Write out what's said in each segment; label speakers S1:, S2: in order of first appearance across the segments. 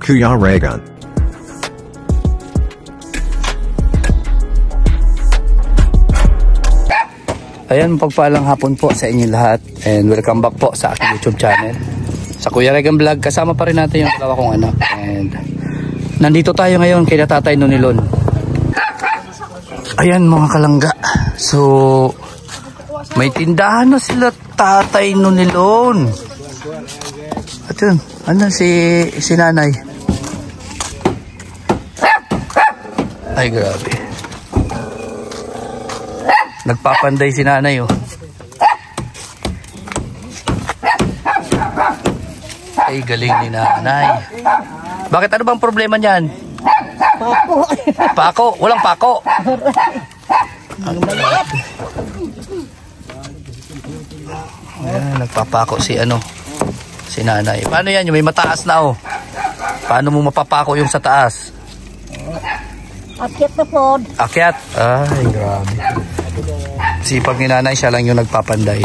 S1: Kuya Regan.
S2: Ayan, pagpalang hapon po sa inyo lahat and welcome back po sa aking YouTube channel. Sa Kuya Regan Vlog, kasama pa rin natin yung dalawa kong anak. And nandito tayo ngayon kay Tatay Nonilon. Ayan mga kalangga. So, may tindahan na sila Tatay Nonilon. At yun, ano si nanay? Ay grabe. Nagpapanday si nanay oh. Ay galing ni nanay. Bakit, ano bang problema niyan?
S3: Pako.
S2: Pako? Walang pako? Ayan, nagpapako si si nanay. Paano yan? Yung may mataas na oh. Paano mo mapapako yung sa taas?
S3: Akyat na po.
S2: Akyat? Ay grabe. Sipag ni nanay, siya lang yung nagpapanday.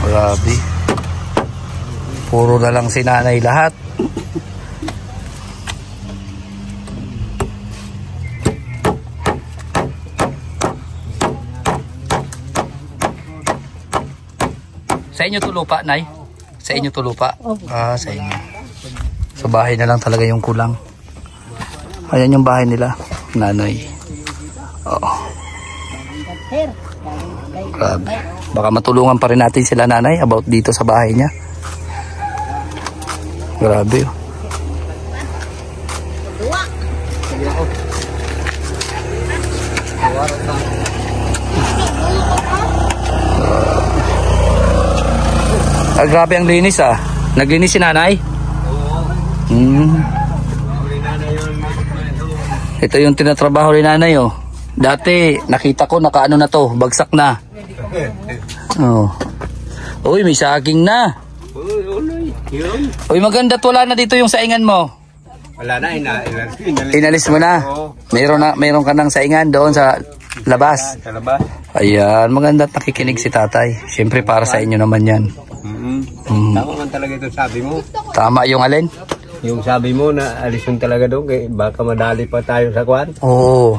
S2: Grabe. Puro na lang si nanay lahat. Sa inyo to lupa, Nay? Sa inyo to lupa? Ah, sa inyo. Sa bahay na lang talaga yung kulang. Ayan yung bahay nila, nanay. Oo. Grabe. Baka matulungan pa rin natin sila nanay about dito sa bahay niya. Grabe. Ah, grabe ang linis ah. Naglinis si nanay? Ito yung tinatrabaho ni nanay oh. Dati nakita ko nakaano na to, bagsak na. Oh. Uy, may saging na. Uy, maganda, wala na dito yung saingan mo.
S4: Wala na,
S2: inalis mo na. Mayroon ka ng saingan doon sa labas.
S4: Sa labas.
S2: Ayan, maganda at nakikinig si tatay. Siyempre para sa inyo naman yan.
S4: Tama man talaga ito sabi mo.
S2: Tama yung alin?
S4: Yung sabi mo na alisun talaga doon, kaya baka madali pa tayo sa kwan.
S2: Oo.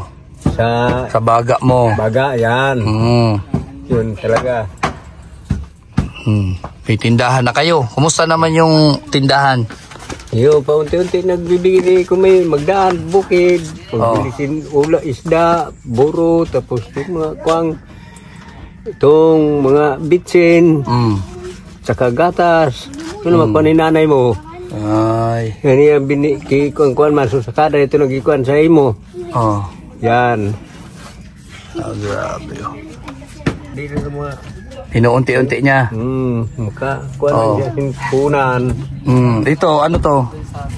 S4: Sa
S2: baga mo.
S4: baga, yan. Yun talaga.
S2: May tindahan na kayo. Kumusta naman yung tindahan?
S4: Yo, paunti-unti nagbibigay kung may magdaan, bukid, pagbilisin ula, isda, buro, tapos yung mga kwang, itong mga bitsin, tsaka gatas. Ano naman pa ni nanay mo?
S2: Ay.
S4: Yan yung kuwan masusakada ito nagikuan sa imo.
S2: Oh.
S4: Yan.
S2: Oh, grabe.
S4: Dito sa mga
S2: Inuunti-unti niya.
S4: mukha. Kuwan na dyan, punan.
S2: Dito, ano to?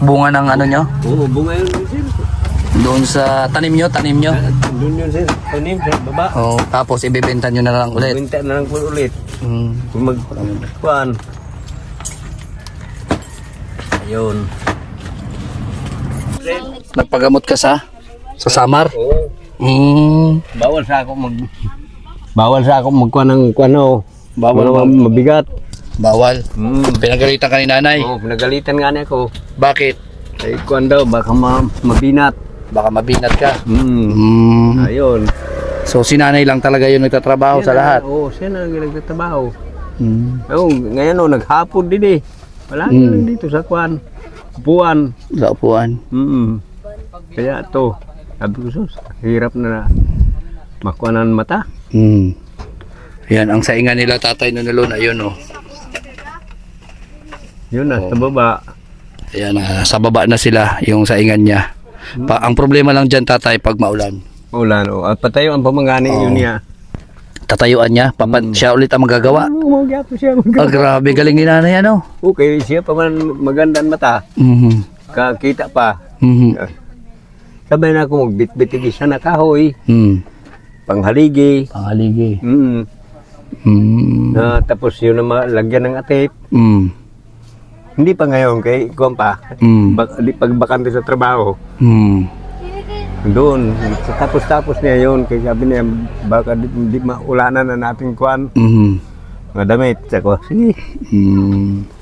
S2: Bunga ng ano nyo?
S4: Oo, bunga yun, sir.
S2: Doon sa tanim nyo?
S4: Doon yun, sir. Tanim, sa baba.
S2: Oh, tapos ibebenta nyo na lang ulit.
S4: Ibenta na lang po ulit. Kung magkuhan. Ayun.
S2: Nagpagamot ka sa Samar?
S4: Oo. Bawal sa ako magkuhan ng kuano. Bawal mabigat.
S2: Bawal. Pinagalitan ka ni nanay?
S4: Oo, pinagalitan nga niya ako.
S2: Bakit?
S4: Ay kuhan daw, baka mabinat.
S2: Baka mabinat ka?
S4: Ayun.
S2: So si nanay lang talaga yung nagtatrabaho sa lahat?
S4: Oo, siya na nagtatrabaho. Oo, ngayon naghapon din eh. Wala lang dito sa kuhan. Upuan.
S2: Sa upuan?
S4: Kaya to, sabi ko sus, hirap na makuhanan mata.
S2: Yan, ang saingan nila Tatay Nonilon, ayun oh.
S4: Yun na, sa baba.
S2: Ayan, sa baba na sila, yung saingan niya. Ang problema lang dyan tatay, pag maulan.
S4: Ulan, o. At patayo ang pamangani yun niya.
S2: Tatayuan niya, siya ulit ang magagawa.
S4: Siya
S2: Ah, grabe, galing ni nanay ano.
S4: Okay, siya pa man magandang mata. Kakita pa. Sabay na ako magbit-bitig isa na kahoy. Panghaligi.
S2: Panghaligi.
S4: Tapos yun na lagyan ng atip. Hindi pa ngayon, kay kuwan pa. Di pagbakante sa trabaho. Doon, tapos niya yun. Kaya sabi niya, baka di maulanan na natin kuhan. Mga damit. Sako, sige.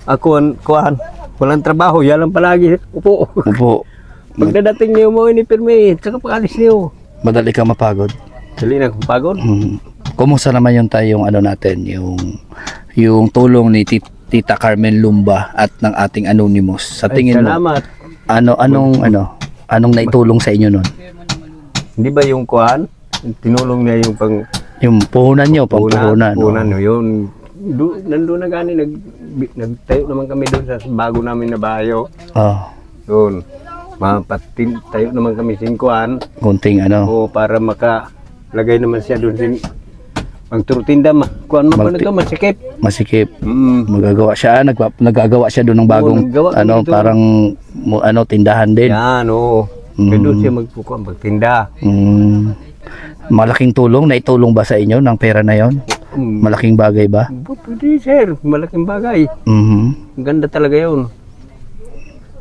S4: Ako, kuhan. Walang trabaho, yan lang palagi. Upo.
S2: Upo.
S4: Pagdadating niyo mo, ini-permit. Saka pag-alis niyo.
S2: Madali ka mapagod.
S4: Dali na kung pagod.
S2: Kumusta naman yung tayong ano natin, yung tulong ni Tita Carmen Lumba at ng ating Anonymous. Sa tingin mo,
S4: salamat.
S2: anong naitulong sa inyo nun?
S4: Hindi ba yung kuhan? Tinulong niya yung
S2: Yung puhunan nyo, pampuhunan.
S4: Puhunan yun. Nandun na gani, nagtayo naman kami doon sa bago namin na bayo. Doon. Tayo naman kami singkuhan.
S2: Kunting ano.
S4: O para makalagay naman siya doon sin magturutinda kuhan mo pa na masikip.
S2: Masikip. Magagawa siya, nagagawa siya doon ng bagong parang tindahan din.
S4: Yan, oo. Doon siya magtinda.
S2: Malaking tulong, naitulong ba sa inyo ng pera na yon? Malaking bagay ba?
S4: Pwede sir, malaking bagay. Ganda talaga yun.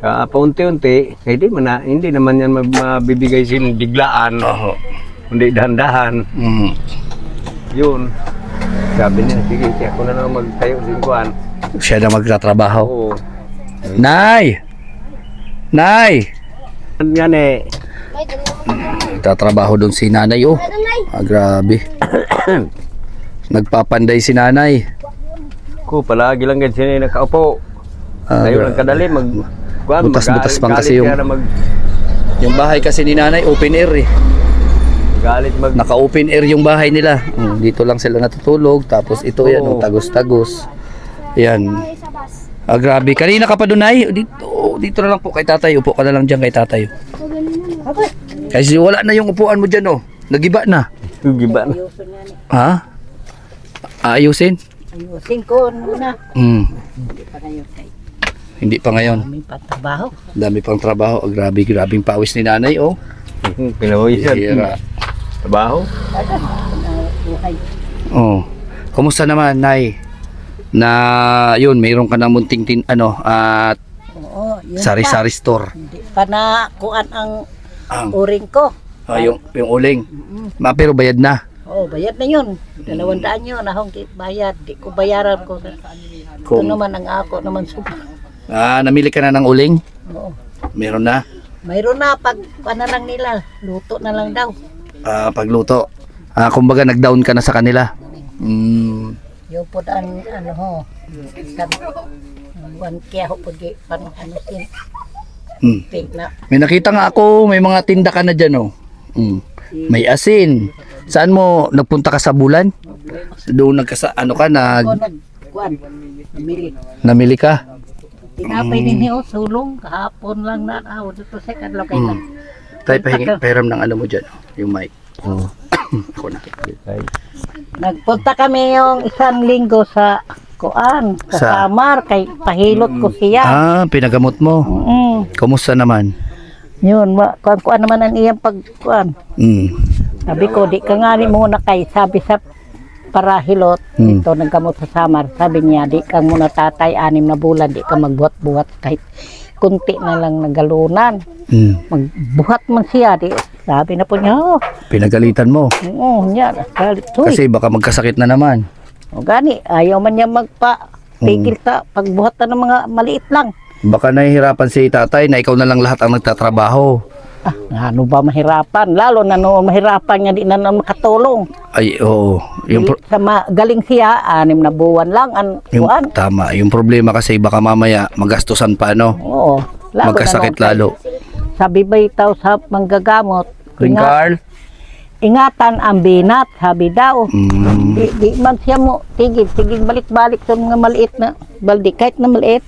S4: Paunti-unti, hindi naman yan mabibigay sin biglaan. Hindi dahan-dahan. Yun. Sabi niya, sige, ako na lang magtayo sin kuhan.
S2: Siya na magtatrabaho.
S4: Oo.
S2: Nay!
S4: Yan eh.
S2: Tatrabaho doon si nanay, grabe. Nagpapanday si nanay.
S4: Palagi lang ganyan siya nakaupo. Tayo lang kadali,
S2: butas-butas pang kasi yung bahay kasi ni nanay, open air eh. Naka-open air yung bahay nila. Dito lang sila natutulog. Tapos ito yan, tagos-tagos. Yan. Grabe. Kanina ka pa doon ay. Dito na lang po kay tatay. Upo ka na lang dyan kay tatay. Kasi wala na yung upuan mo dyan, Nagiba na.
S4: Nagiba na.
S2: Ha? Ayusin?
S3: Ayusin ko muna. Hindi pa ngayon kay.
S2: Hindi pa ngayon.
S3: Dami pang trabaho.
S2: Dami pang trabaho. Grabing pawis ni nanay,
S4: Pinawisan. Trabaho?
S2: Kumusta naman, Nay? Na yun, mayroon ka na munting at sari-sari store.
S3: Hindi pa na kuan ang uring ko.
S2: Yung uling. Pero bayad na.
S3: Bayad na yun. 200 yun. Ahong bayad. Di ko bayaran ko. Ito naman ang ako naman super.
S2: Namili ka na ng uling?
S3: Oo.
S2: Meron na?
S3: Mayroon na. Pag ano lang nila. Luto na lang daw.
S2: Pagluto. Kumbaga nag-down ka na sa kanila.
S3: Yung po ang buwan kaya ho po sin.
S2: May nakita nga ako, may mga tinda ka na dyan, May asin. Saan mo nagpunta ka sa Bulan? Doon namili ka?
S3: Tinapay din niyo, sulong, kahapon lang na dito sa kadlaw kay lang.
S2: Tay, pahiram ng mo dyan, yung mic. Ako na.
S3: Nagpunta kami yung isang linggo sa Samar, kay pahilot ko siya.
S2: Pinagamot mo. Kumusta naman?
S3: Yun, kuan naman ang iyang pagkuan. Sabi ko, di ka nga muna kay, sabi sa parahilot, ito naggamot sa Samar. Sabi niya, di ka muna tatay, 6 na bulan, di ka magbuhat-buhat kahit kunti na lang nagalunan. Magbuhat man siya, sabi na po niya,
S2: pinagalitan mo?
S3: Oo, niya, galit.
S2: Kasi baka magkasakit na naman.
S3: Gani, ayaw man niya magpa-tigil pagbuhat na ng mga maliit lang.
S2: Baka nahihirapan si tatay na ikaw na lang lahat ang nagtatrabaho.
S3: Ano ba mahirapan? Lalo na mahirapan niya, di na makatulong.
S2: Ay, oo.
S3: Galing siya, 6 na buwan lang.
S2: Tama. Yung problema kasi baka mamaya magastusan pa,
S3: Oo.
S2: Magkasakit lalo.
S3: Sabi ba itaw sa manggagamot?
S2: Carl?
S3: Ingatan ang binat, sabi daw. Di man siya mo, tigil balik-balik sa mga maliit na baldi. Kahit na maliit.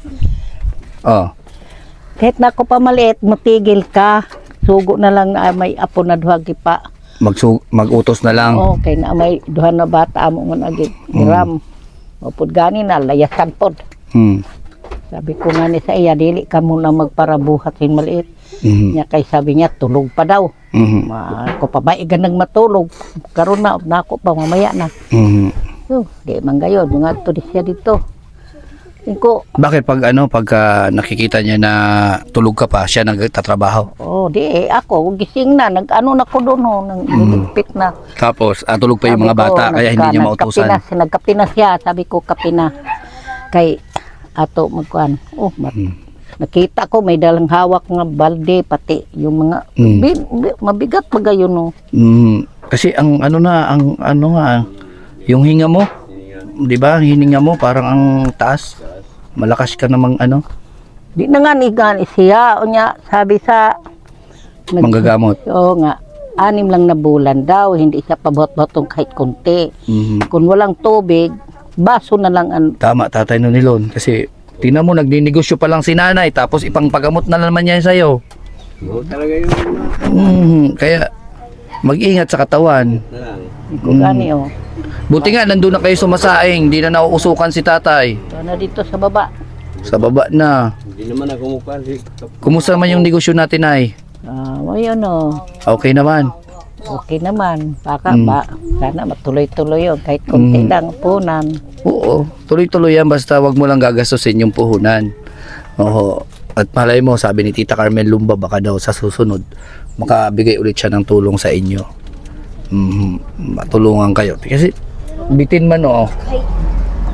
S3: Kahit na ako pa maliit, matigil ka. Sugo na lang na may apo na duhagi pa.
S2: Mag-utos na lang.
S3: Kaya na may duha na bata mo nga naging hiram. Upod gani na, layasan pod. Sabi ko nga ni sa iya, dili ka muna magparabuhat sin maliit. Niya kay sabi niya, tulog pa daw. Ako pa ba iganang matulog? Karon na ako pa mamaya na. Di man gayon, mga to siya dito. Ingko,
S2: Bakit pagka nakikita niya na tulog ka pa, siya nagtatrabaho?
S3: di ako, gising na, nag-ano na ko doon, nagligpit na.
S2: Tapos, tulog pa yung mga
S3: Sabi ko,
S2: bata, kaya hindi niya mautusan.
S3: Nagkape na siya, sabi ko, kape na. Kay, ato, magkuhan. Nakita ko, may dalang hawak nga balde, pati yung mga, mabigat pa gayon, no.
S2: Kasi ang yung hinga mo, di ba? Hininga mo, parang ang taas. Malakas ka namang
S3: Di na nga ni siya, o niya, sabi sa,
S2: manggagamot.
S3: Oo nga, 6 lang na bulan daw, hindi siya pabot-botong kahit konti. Kung walang tubig, baso na lang ang...
S2: Tama, Tatay Nonilon. Kasi, tingnan mo, nagninegosyo pa lang si nanay, tapos ipangpagamot na naman niya sa'yo.
S4: Oo, talaga yun.
S2: Kaya, mag-ingat sa katawan.
S3: Kung gani, oh.
S2: Buti nga, nandun na kayo sumasaing, di na nauusukan si tatay.
S3: So, na dito sa baba.
S2: Sa baba na.
S4: Hindi naman ako mukha.
S2: Kumusta man yung negosyo natin, ay?
S3: Ayun, oh.
S2: Okay naman.
S3: Okay naman. Baka ba, sana matuloy-tuloy yun. Kahit konti lang punan.
S2: Oo, tuloy-tuloy yan, basta wag mo lang gagastusin yung puhunan. Oo. At malay mo, sabi ni Tita Carmen Lumba, baka daw sa susunod, makabigay ulit siya ng tulong sa inyo. Matulungan kayo. Kasi, bitin man,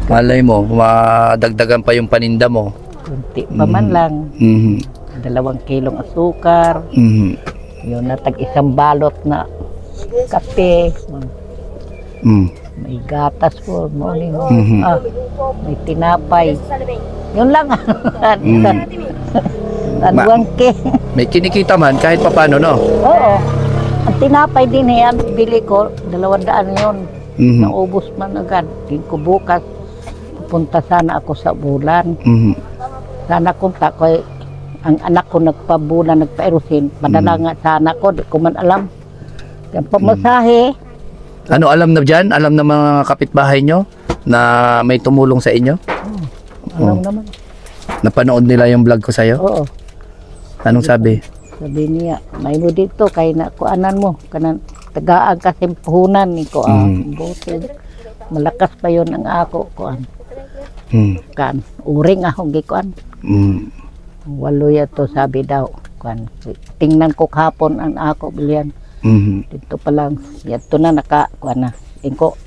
S2: malay mo, madagdagan pa yung paninda mo.
S3: Kunti pa man lang. 2 kilong asukar. Yun na, tag-1 balot na kape. May gatas po. Morning. May tinapay. Yun lang. Anwangke.
S2: May kinikita man kahit papano, no?
S3: Oo. Ang tinapay din yan, bili ko, 200 yun. Naubos man agad. Tingin ko bukas, pupunta sana ako sa bulan. Sana kunta ko, ang anak ko nagpabulan, nagpa-erosin. Padala nga sana ko, di ko man alam. Yung pamasahe.
S2: Ano, alam na dyan? Alam na mga kapitbahay nyo na may tumulong sa inyo?
S3: Alam naman.
S2: Napanood nila yung vlog ko sa'yo?
S3: Oo.
S2: Anong sabi?
S3: Sabi niya, may mo dito, kay na kuanan mo. Kanan, tagaan kasi puhunan ni ko. Buti. Malakas pa yun ang ako. Kuan. Kan, uring ako, gikuan. 8 yato, sabi daw. Kuan. Tingnan ko kahapon ang ako, bilian. Dito pa lang. Yato na kuan na. Ingko.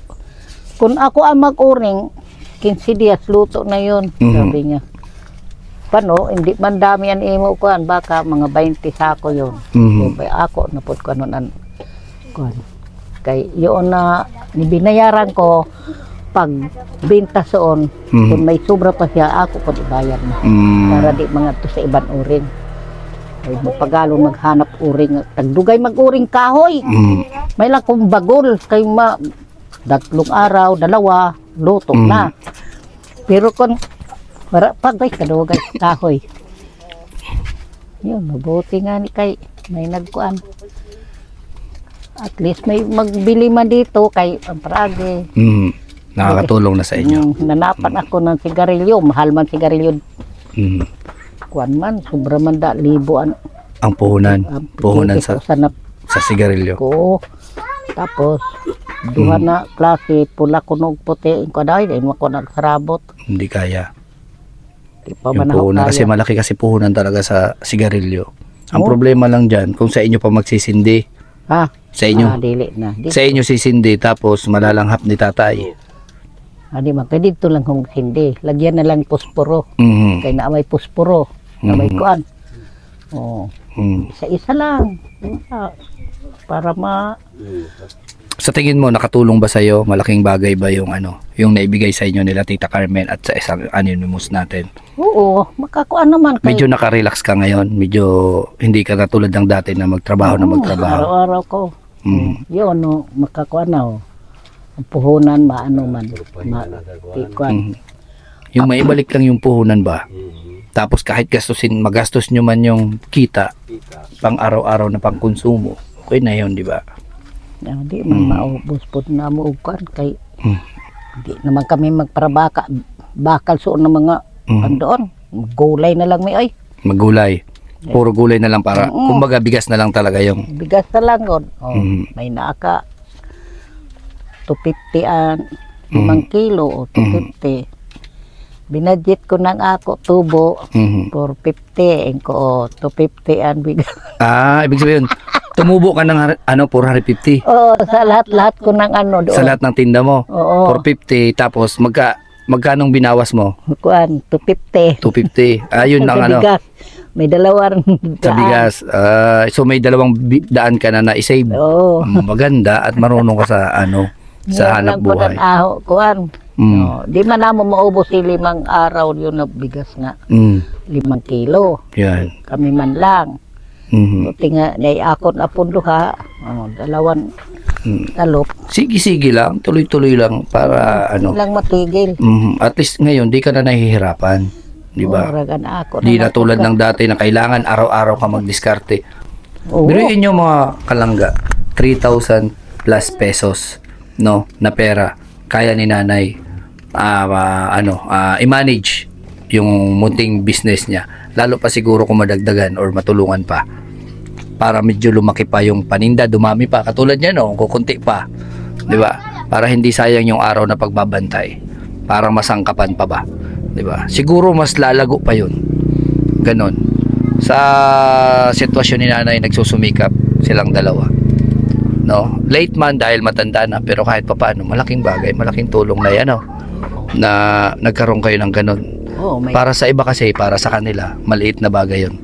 S3: Kung ako ang mag-uring, 15 dias, luto na yun. Sabi niya. Paano, hindi man dami ang imo kuan, baka mga 20 sako yun. So, ako, napot ko nun kuan. Kay yun na binayaran ko pag binta soon, kung may sobra pa siya, ako ko ibayar na. Para di mga to sa ibang uring. Ay magpagalo maghanap uring, tagdugay mag-uring kahoy. May lang kung bagol, kay 2 araw, 2, luto na. Pero kung pagay kadugay kahoy. Yun, mabuti nga ni kay may nagkuan. At least may magbili man dito kay ang paragi.
S2: Nakakatulong na sa inyo.
S3: Nanapan ako ng sigarilyo, mahal man sigarilyo. Kuan man, sobra man 1,000
S2: ang puhunan. Puhunan sa sigarilyo.
S3: Ko. Tapos, 2 na klase, pula kunog puti. Yung kaday, dahil mo ko nagsarabot.
S2: Hindi kaya.
S3: Di pa
S2: Yung
S3: man ako
S2: puhunan,
S3: kaya.
S2: kasi malaki kasi puhunan talaga sa sigarilyo. Ang problema lang dyan, kung sa inyo pa magsisindi. Sa inyo.
S3: Dili na.
S2: Sa inyo sisindi, tapos malalanghap ni tatay.
S3: Di man, kaya dito lang kung hindi. Lagyan na lang posporo. Kaya na may posporo. Na may kuan. Isa-isa lang. Para
S2: Sa tingin mo, nakatulong ba sa'yo? Malaking bagay ba yung yung naibigay sa inyo nila Tita Carmen at sa isang anonymous natin?
S3: Oo, makakuan naman.
S2: Medyo nakarelax ka ngayon? Medyo hindi ka na tulad ng dati na magtrabaho na magtrabaho?
S3: Araw-araw ko. Yun, makakuan na. Ang puhunan, maano man. Tikuan.
S2: Yung maibalik lang yung puhunan ba? Tapos kahit magastos nyo man yung kita, pang araw-araw na pang konsumo, okay na yun, di ba?
S3: Di man maubos po na mo ukan kay di naman kami magparabaka bakal suon ng mga andoon. Gulay na lang may ay.
S2: Magulay. Puro gulay na lang para kumbaga bigas na lang talaga yung
S3: bigas na lang god. May naaka 250 5 kilo o 250. Binadget ko ng ako tubo for 50. Ko 250 ang bigas.
S2: Ibig sabihin, tumubo ka ng 450.
S3: Oo, sa lahat-lahat ko ng ano doon.
S2: Sa lahat ng tinda mo.
S3: Oo.
S2: 450, tapos magkanong binawas mo?
S3: Kuan, 250.
S2: 250. Ayun lang
S3: Sa bigas. May dalawang
S2: Sa bigas. So may dalawang daan ka na na-save.
S3: Oo.
S2: Maganda at marunong ka sa sa hanap buhay.
S3: Aho, kuan. No, di man namo maubos si 5 araw yun na bigas nga. 5 kilo.
S2: Yan.
S3: Kami man lang. Buti nga, naiakot na punduha. Dalawang talop.
S2: Sige lang, tuloy-tuloy lang para
S3: Lang matigil.
S2: At least ngayon di ka na nahihirapan. Di ba? Di na tulad ng dati na kailangan araw-araw ka magdiskarte. Biruin nyo mga kalangga, 3,000 plus pesos, no, na pera. Kaya ni nanay i-manage yung munting business niya. Lalo pa siguro kung madagdagan or matulungan pa. Para medyo lumaki pa yung paninda, dumami pa. Katulad niya, no, kukunti pa. Di ba? Para hindi sayang yung araw na pagbabantay. Para masangkapan pa ba? Di ba? Siguro mas lalago pa yun. Ganon. Sa sitwasyon ni nanay, nagsusumikap silang dalawa. No? Late man dahil matanda na, pero kahit pa paano, malaking bagay, malaking tulong na yan, na nagkaroon kayo ng ganon. Para sa iba kasi, para sa kanila, maliit na bagay yun.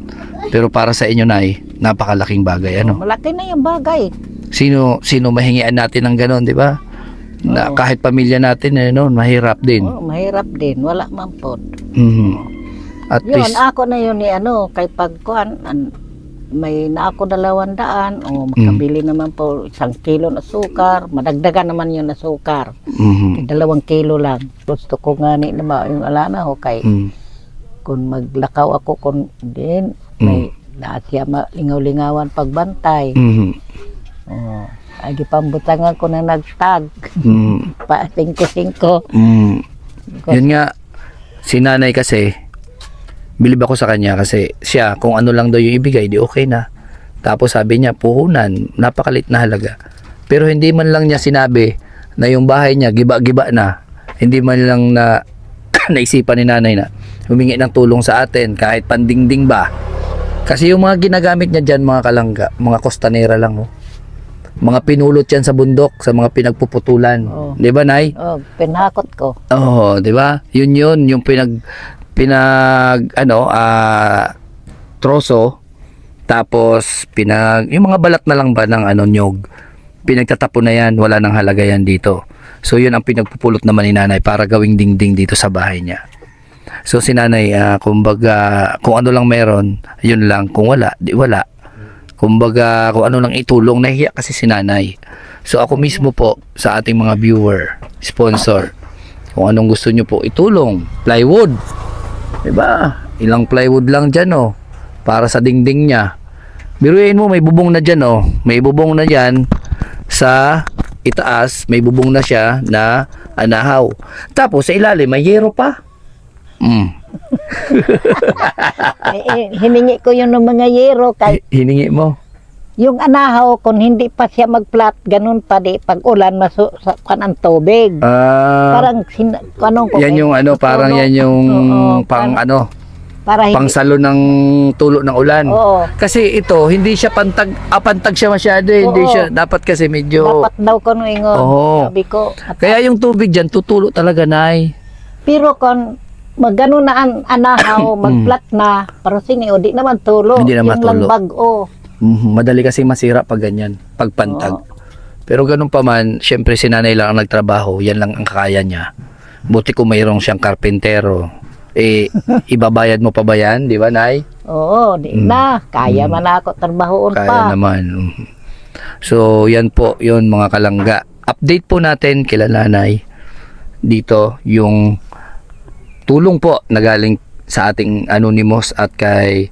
S2: Pero para sa inyo, nay, napakalaking bagay,
S3: Malaki na yung bagay.
S2: Sino mahingian natin ng ganon, di ba? Na kahit pamilya natin, mahirap din.
S3: Mahirap din, wala man po.
S2: At
S3: Yun,
S2: least,
S3: ako na yun kay pagkuhan, may na ako 200, makabili naman po 1 kilo na sukar, madagdagan naman yun na sukar. 2 kilo lang. Gusto ko nga yung alana ho kay kung maglakaw ako kung din, may siya lingaw-lingawan pagbantay. Ay gipambutangan ko na nagtag. Pa 5-5.
S2: Yun nga, si nanay kasi, bilib ako sa kanya kasi siya, kung ano lang daw yung ibigay, di okay na. Tapos sabi niya, puhunan, napakalit na halaga. Pero hindi man lang niya sinabi na yung bahay niya, giba-giba na. Hindi man lang na naisipan ni nanay na humingi ng tulong sa atin, kahit pandingding ba. Kasi yung mga ginagamit niya dyan, mga kalangga, mga kostanera lang, mga pinulot yan sa bundok, sa mga pinagpuputulan. Di ba, nay?
S3: Pinakot ko.
S2: Di ba? Yun, yung troso, tapos yung mga balat na lang ba ng nyog, pinagtatapon na yan, wala nang halaga yan dito. So yun ang pinagpupulot naman ni nanay para gawing dingding dito sa bahay niya. So si nanay, kumbaga, kung ano lang meron, yun lang. Kung wala, di wala. Kumbaga, kung ano lang itulong, nahihiya kasi si nanay. So ako mismo po, sa ating mga viewer, sponsor, kung anong gusto nyo po itulong, plywood. Diba? Ilang plywood lang dyan, para sa dingding niya. Biruin mo, may bubong na dyan, may bubong na dyan sa itaas, may bubong na siya na anahaw. Tapos sa ilalim, may yero pa.
S3: Hiningi ko yun ng mga yero kay
S2: hiningi mo?
S3: Yung anahaw, kung hindi pa siya mag-flat, ganun pa di, pag ulan, masukan ang tubig. Parang,
S2: yan yung parang yan yung pang salo ng tulo ng ulan. Kasi ito, hindi siya pantag siya masyado. Hindi siya, dapat kasi medyo...
S3: Dapat daw ko nung sabi ko.
S2: Kaya yung tubig dyan, tutulo talaga, nay.
S3: Pero kung magano na ang anahaw, mag-flat na, pero di naman tulo.
S2: Hindi naman tulo.
S3: Yung lambag,
S2: madali kasi masira pag ganyan, pag pantag. Pero ganun pa man, syempre si nanay lang ang nagtrabaho, yan lang ang kaya niya. Buti kung mayroong siyang karpentero, ibabayad mo pa ba yan, di ba, nay?
S3: Oo, di na. Kaya man ako trabahoon pa.
S2: Kaya naman. So, yan po, yun mga kalangga. Update po natin kila nanay dito yung tulong po na galing sa ating Anonymous at kay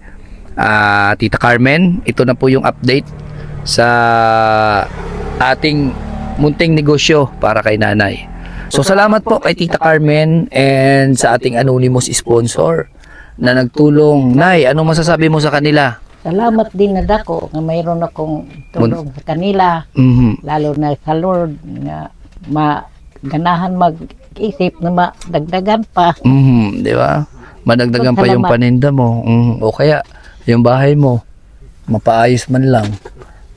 S2: Tita Carmen. Ito na po yung update sa ating munting negosyo para kay nanay. So salamat po kay Tita Carmen and sa ating Anonymous sponsor na nagtulong. Nay, ano masasabi mo sa kanila?
S3: Salamat din na dako nga mayroon akong tulong sa kanila. Lalo na sa Lord nga maganahan nag-isip na madagdagan pa.
S2: Di ba? Madagdagan pa yung
S3: Salamat.
S2: paninda mo. O kaya, yung bahay mo, mapaayos man lang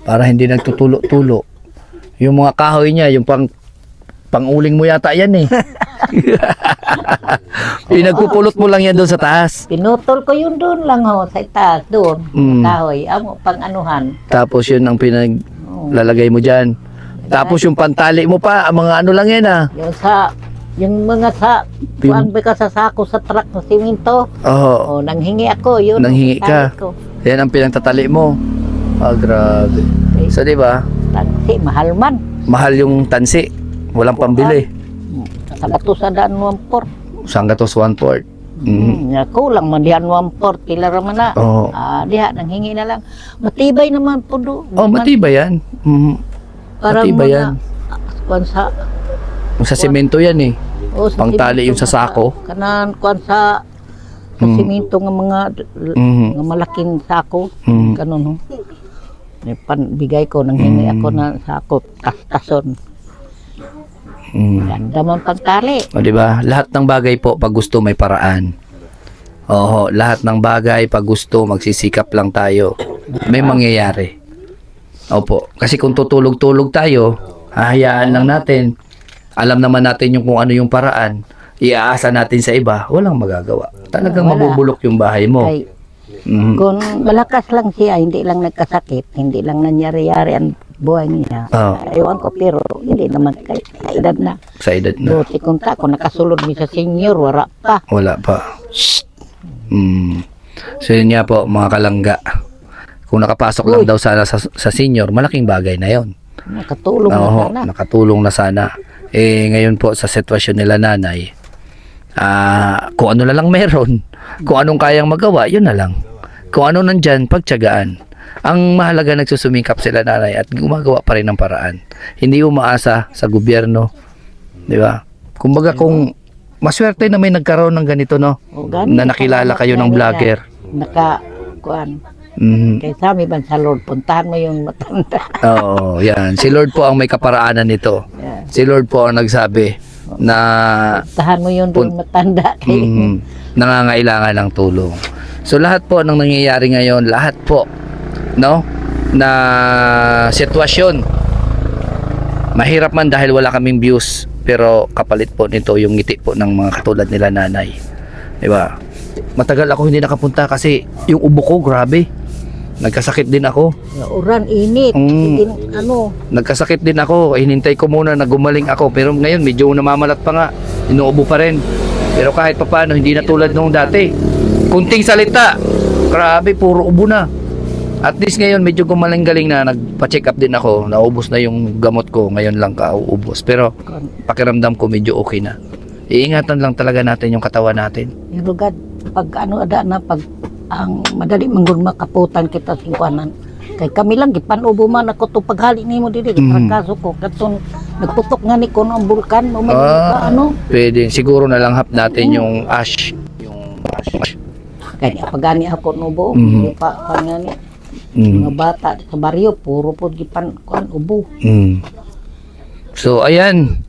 S2: para hindi nagtutulo-tulo. Yung mga kahoy niya, yung panguling mo yata yan eh. Pinagpupulot mo lang yan doon sa taas.
S3: Pinutol ko yun doon lang ho, sa itaas, doon. Kahoy, amo, pang-anuhan.
S2: Tapos yun ang pinaglalagay mo dyan. Tapos yung pantali mo pa, mga ano lang yan ah.
S3: Yung mga kuan ba ka sa sako sa truck ng simento.
S2: Oo.
S3: O, nanghingi ako, yun.
S2: Nanghingi ka.
S3: Ko.
S2: Yan ang pinagtatali mo. Grabe. So di ba?
S3: Tansi, mahal man.
S2: Mahal yung tansi. Walang pambili.
S3: Sa bato sa daan 1/4.
S2: Saan ka to sa 1/4?
S3: Kulang man dihan 1/4 pila ra man na.
S2: Oo.
S3: Diha nanghingi na lang. Matibay naman po do.
S2: Matibay yan.
S3: Parang
S2: matibay
S3: mga,
S2: yan.
S3: Kuan sa
S2: Sa semento yan eh.
S3: sa
S2: Pangtali yung sa sako.
S3: Kanan kuan sa simento nga mga nga malaking sako. Kanon ho. Bigay ko nanghingi ako na sako tas-tason. Ganda man pagtali.
S2: O di ba? Lahat ng bagay po pag gusto may paraan. Oo, lahat ng bagay pag gusto magsisikap lang tayo. May mangyayari. Opo, kasi kung tutulog-tulog tayo, hahayaan lang natin. Alam naman natin yung kung ano yung paraan. Iaasa natin sa iba, walang magagawa. Talagang mabubulok yung bahay mo.
S3: Ay, kung malakas lang siya, hindi lang nagkasakit, hindi lang nangyari-yari ang buhay niya. Ewan ko, pero hindi naman sa edad na.
S2: Sa edad na.
S3: Buti kung nakasulod mi sa senior, wala pa.
S2: Wala pa. So yun nga po, mga kalangga. Kung nakapasok lang daw sana sa senior, malaking bagay na yon.
S3: Nakatulong na sana.
S2: Nakatulong na sana. Ngayon po sa sitwasyon nila nanay, kung ano na lang meron, kung anong kayang magawa, yun na lang. Kung ano nandyan, pagtiyagaan. Ang mahalaga nagsusumikap sila nanay at gumagawa pa rin ng paraan. Hindi umaasa sa gobyerno. Di ba? Kumbaga kung maswerte na may nagkaroon ng ganito, no? Na nakilala kayo ng vlogger.
S3: Kuan. Kaya sabi ba sa Lord, puntahan mo yung matanda.
S2: Oo, yan. Si Lord po ang may kaparaanan nito. Si Lord po ang nagsabi na
S3: puntahan mo yung doon matanda.
S2: Nangangailangan ng tulong. So lahat po ng nangyayari ngayon, lahat po, no, na sitwasyon, mahirap man dahil wala kaming views, pero kapalit po nito yung ngiti po ng mga katulad nila nanay. Diba? Matagal ako hindi nakapunta kasi yung ubo ko, grabe. Nagkasakit din ako.
S3: Uran, init.
S2: Nagkasakit din ako. Hinintay ko muna na gumaling ako. Pero ngayon medyo namamalat pa nga. Inuubo pa rin. Pero kahit pa paano, hindi na tulad nung dati. Kunting salita. Grabe, puro ubo na. At least ngayon medyo gumaling-galing na. Nagpa-check up din ako. Naubos na yung gamot ko. Ngayon lang kauubos. Pero pakiramdam ko medyo okay na. Iingatan lang talaga natin yung katawan natin.
S3: Pero God, pag ang madali manggun makaputan kita singkuanan. Kay kami lang gipanubo man ako to paghali nimo dili trangkaso ko katong nagputok nga ni kuno ang bulkan o may
S2: pwede siguro na lang hap natin yung ash
S3: kay pagani ako nubo pa ngani mga bata sa baryo puro pod gipan kuan ubo.
S2: So ayan,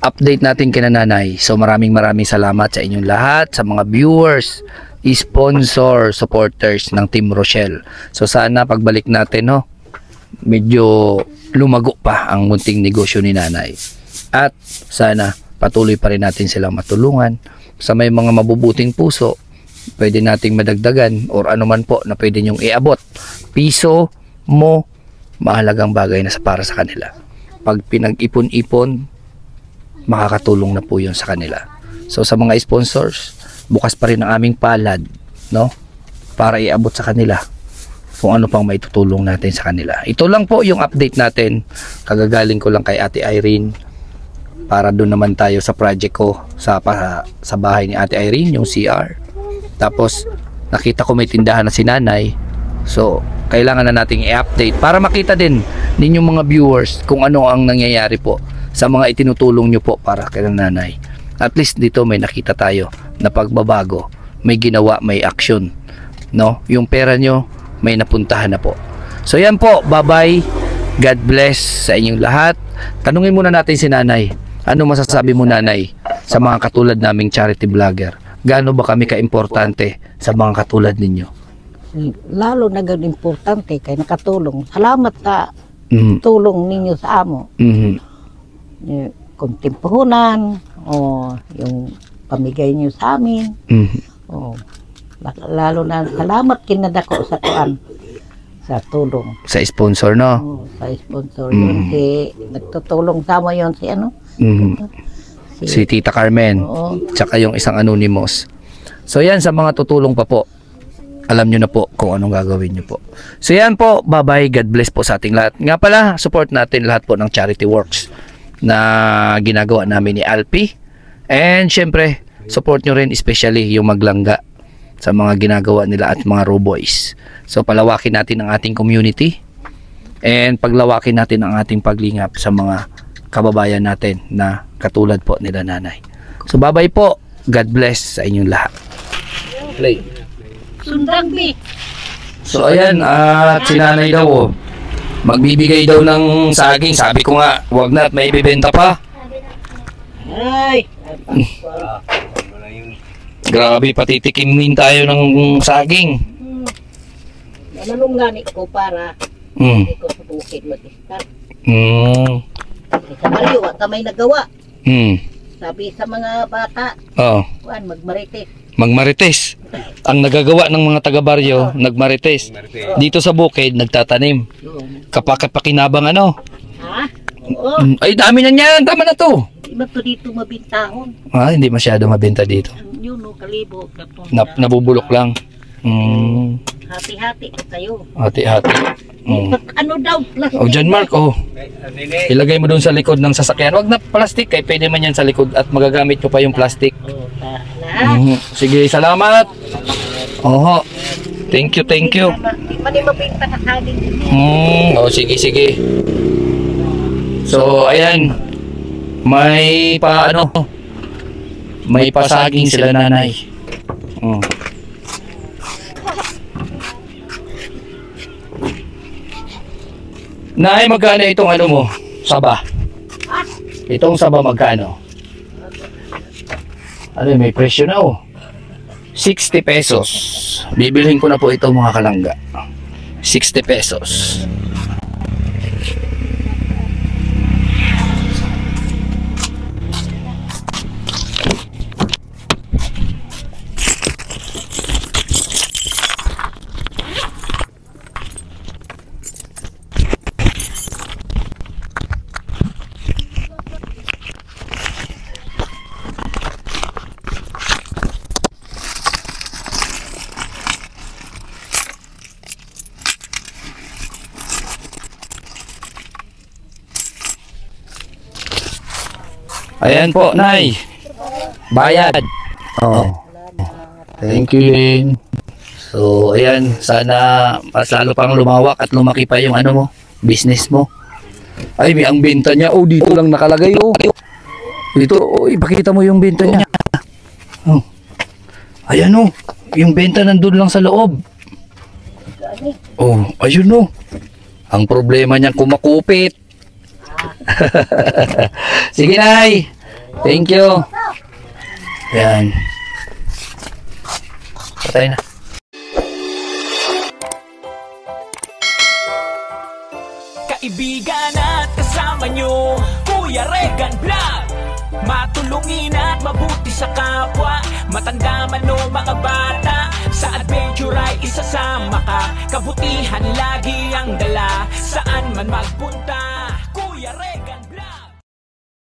S2: update natin kina nanay. So maraming salamat sa inyong lahat, sa mga viewers, sponsor, supporters ng Team Rochelle. So sana pagbalik natin, no, medyo lumago pa ang munting negosyo ni nanay. At sana patuloy pa rin natin silang matulungan. Sa may mga mabubuting puso, pwede nating madagdagan or anuman po na pwede nyong iabot. Piso mo, mahalagang bagay na para sa kanila. Pag pinag-ipon-ipon, makakatulong na po yun sa kanila. So sa mga sponsors, bukas pa rin ang aming palad, no, para iabot sa kanila kung ano pang maitutulong natin sa kanila. Ito lang po yung update natin. Kagagaling ko lang kay Ate Irene para doon naman tayo sa project ko sa bahay ni Ate Irene, yung CR. Tapos nakita ko may tindahan na si nanay, so kailangan na nating i-update para makita din ninyong mga viewers kung ano ang nangyayari po sa mga itinutulong nyo po para kay nanay. At least dito may nakita tayo na pagbabago, may ginawa, may action, no? Yung pera nyo may napuntahan na po. So yan po, bye bye, God bless sa inyong lahat. Tanungin muna natin si nanay, Ano masasabi mo, nanay, sa mga katulad naming charity vlogger? Gaano ba kami ka-importante sa mga katulad ninyo?
S3: Lalo na ganun importante kay nakatulong. Salamat sa tulong ninyo sa amo. Kung timpuhunan o yung pamigay niyo sa amin. O, lalo na salamat kinadako sa kuan sa tulong.
S2: Sa sponsor, no?
S3: O, sa sponsor yun. Si, nagtutulong sa mo yun si ano?
S2: Si Tita Carmen.
S3: Oo.
S2: Tsaka yung isang anonymous. So yan, sa mga tutulong pa po, alam nyo na po kung anong gagawin nyo po. So yan po, bye-bye, God bless po sa ating lahat. Nga pala, support natin lahat po ng charity works na ginagawa namin ni Alpi. And syempre, support nyo rin especially yung maglangga sa mga ginagawa nila at mga roboys. So palawakin natin ang ating community and paglawakin natin ang ating paglingap sa mga kababayan natin na katulad po nila nanay. So bye-bye po, God bless sa inyong lahat. Play.
S3: Sundang bi.
S2: So ayan, at si nanay daw oh, magbibigay daw ng saging. Sabi ko nga, wag na at may ibibenta pa.
S3: Ay.
S2: Grabe, patitikimin tayo ng saging.
S3: Nanong gani ko para
S2: Mm.
S3: hindi ko sa bukid mag-start. Sa Mario, may nagawa. Sabi sa mga bata,
S2: Oh,
S3: kuan magmarites.
S2: magmarites. Ang nagagawa ng mga taga-baryo, nagmarites. Dito sa bukid, nagtatanim. Kapakapakinabang ano.
S3: Ha? Oo.
S2: Ay, dami na niyan. Tama na to.
S3: Di ba to dito mabintahon?
S2: Hindi masyado mabenta dito.
S3: Yun o, kalibo.
S2: Nabubulok lang.
S3: Hati-hati kayo.
S2: Hati-hati.
S3: Ano daw? Plastic.
S2: Oh, John Mark, oh. Ilagay mo doon sa likod ng sasakyan. Wag na plastic, kay pwede man yan sa likod at magagamit nyo pa yung plastic.
S3: Oh, na.
S2: Sige, salamat. Oho. Thank you, thank you.
S3: Di pa di mabinta sa saging.
S2: Oh, sige, sige. So, ayan. May may pasaging sila nanay. Nay, magkano itong ano mo? Saba. Itong saba magkano? Ano, may presyo na oh. 60 pesos. Bibilhin ko na po ito mga kalangga. 60 pesos. Ayan po, Nay. Bayad. Oh. Thank you din. So, ayan. Sana mas lalo pang lumawak at lumaki pa yung ano mo, business mo. Ay, may ang benta niya. Oh, dito lang nakalagay. Oh. Dito, oh, ipakita mo yung benta niya. Oh. Ayan oh. Yung benta nandun lang sa loob. Oh, ayun oh. Ang problema niya kumakupit. Sige, Nay. Thank you. Yan. Patay na.
S1: Kaibigan at kasama nyo, Kuya Regan Vlog. Matulungin at mabuti sa kapwa, matanda man o mga bata. Sa adventure ay isasama ka, kabutihan lagi ang dala, saan man magpunta.